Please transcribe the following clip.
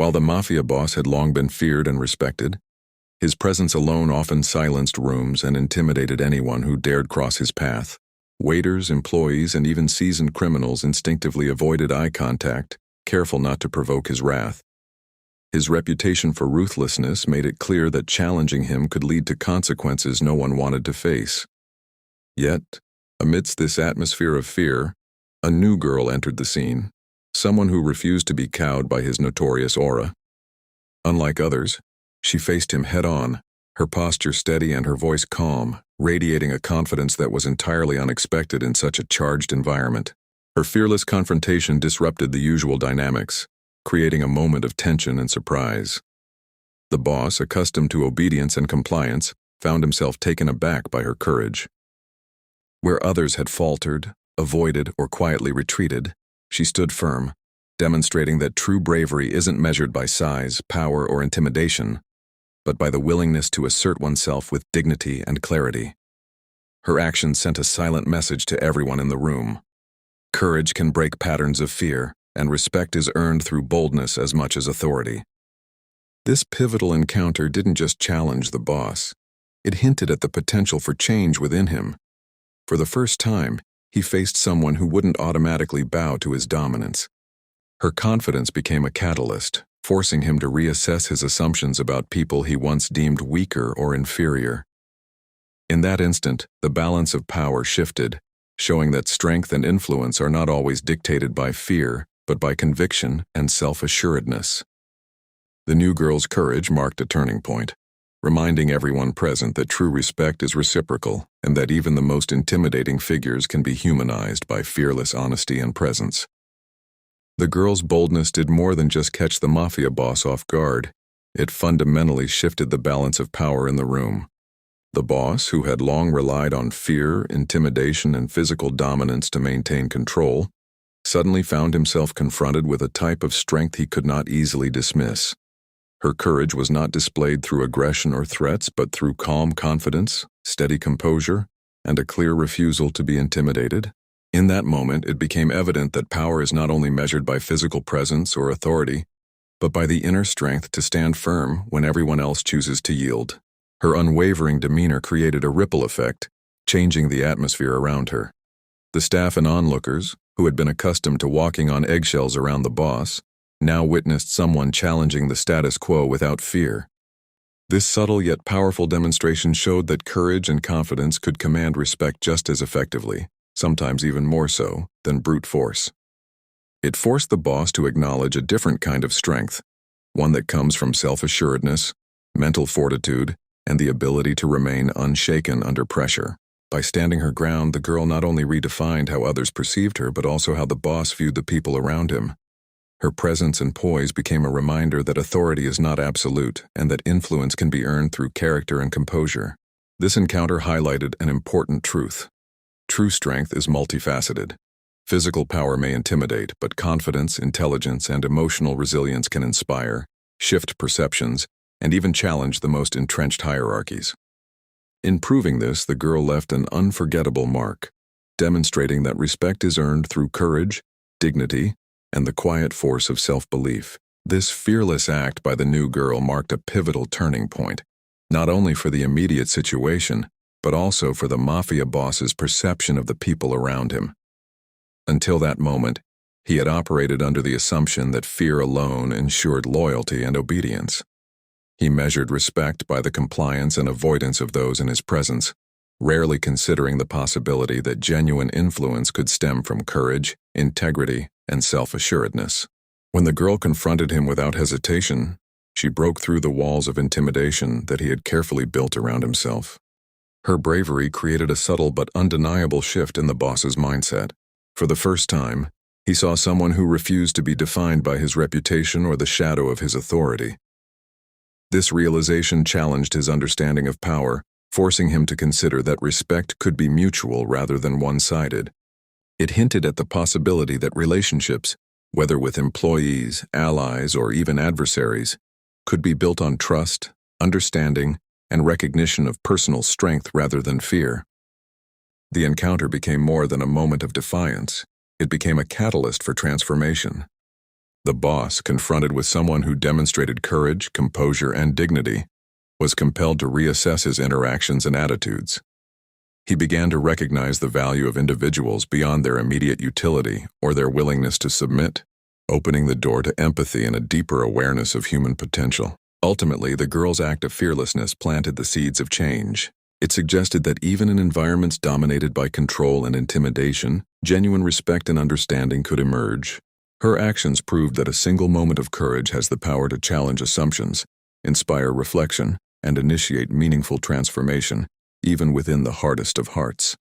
While the mafia boss had long been feared and respected, his presence alone often silenced rooms and intimidated anyone who dared cross his path. Waiters, employees, and even seasoned criminals instinctively avoided eye contact, careful not to provoke his wrath. His reputation for ruthlessness made it clear that challenging him could lead to consequences no one wanted to face. Yet, amidst this atmosphere of fear, a new girl entered the scene, someone who refused to be cowed by his notorious aura. Unlike others, she faced him head-on, her posture steady and her voice calm, radiating a confidence that was entirely unexpected in such a charged environment. Her fearless confrontation disrupted the usual dynamics, creating a moment of tension and surprise. The boss, accustomed to obedience and compliance, found himself taken aback by her courage. Where others had faltered, avoided, or quietly retreated, she stood firm, demonstrating that true bravery isn't measured by size, power, or intimidation, but by the willingness to assert oneself with dignity and clarity. Her actions sent a silent message to everyone in the room. Courage can break patterns of fear, and respect is earned through boldness as much as authority. This pivotal encounter didn't just challenge the boss. It hinted at the potential for change within him. For the first time, he faced someone who wouldn't automatically bow to his dominance. Her confidence became a catalyst, forcing him to reassess his assumptions about people he once deemed weaker or inferior. In that instant, the balance of power shifted, showing that strength and influence are not always dictated by fear, but by conviction and self-assuredness. The new girl's courage marked a turning point, reminding everyone present that true respect is reciprocal and that even the most intimidating figures can be humanized by fearless honesty and presence. The girl's boldness did more than just catch the mafia boss off guard. It fundamentally shifted the balance of power in the room. The boss, who had long relied on fear, intimidation, and physical dominance to maintain control, suddenly found himself confronted with a type of strength he could not easily dismiss. Her courage was not displayed through aggression or threats, but through calm confidence, steady composure, and a clear refusal to be intimidated. In that moment, it became evident that power is not only measured by physical presence or authority, but by the inner strength to stand firm when everyone else chooses to yield. Her unwavering demeanor created a ripple effect, changing the atmosphere around her. The staff and onlookers, who had been accustomed to walking on eggshells around the boss, now witnessed someone challenging the status quo without fear. This subtle yet powerful demonstration showed that courage and confidence could command respect just as effectively, sometimes even more so, than brute force. It forced the boss to acknowledge a different kind of strength, one that comes from self-assuredness, mental fortitude, and the ability to remain unshaken under pressure. By standing her ground, the girl not only redefined how others perceived her, but also how the boss viewed the people around him. Her presence and poise became a reminder that authority is not absolute and that influence can be earned through character and composure. This encounter highlighted an important truth. True strength is multifaceted. Physical power may intimidate, but confidence, intelligence, and emotional resilience can inspire, shift perceptions, and even challenge the most entrenched hierarchies. In proving this, the girl left an unforgettable mark, demonstrating that respect is earned through courage, dignity, and the quiet force of self-belief. This fearless act by the new girl marked a pivotal turning point, not only for the immediate situation, but also for the mafia boss's perception of the people around him. Until that moment, he had operated under the assumption that fear alone ensured loyalty and obedience. He measured respect by the compliance and avoidance of those in his presence, rarely considering the possibility that genuine influence could stem from courage, integrity, and self-assuredness. When the girl confronted him without hesitation, she broke through the walls of intimidation that he had carefully built around himself. Her bravery created a subtle but undeniable shift in the boss's mindset. For the first time, he saw someone who refused to be defined by his reputation or the shadow of his authority. This realization challenged his understanding of power, forcing him to consider that respect could be mutual rather than one-sided. It hinted at the possibility that relationships, whether with employees, allies, or even adversaries, could be built on trust, understanding, and recognition of personal strength rather than fear. The encounter became more than a moment of defiance. It became a catalyst for transformation. The boss, confronted with someone who demonstrated courage, composure, and dignity, was compelled to reassess his interactions and attitudes. He began to recognize the value of individuals beyond their immediate utility or their willingness to submit, opening the door to empathy and a deeper awareness of human potential. Ultimately, the girl's act of fearlessness planted the seeds of change. It suggested that even in environments dominated by control and intimidation, genuine respect and understanding could emerge. Her actions proved that a single moment of courage has the power to challenge assumptions, inspire reflection, and initiate meaningful transformation, even within the hardest of hearts.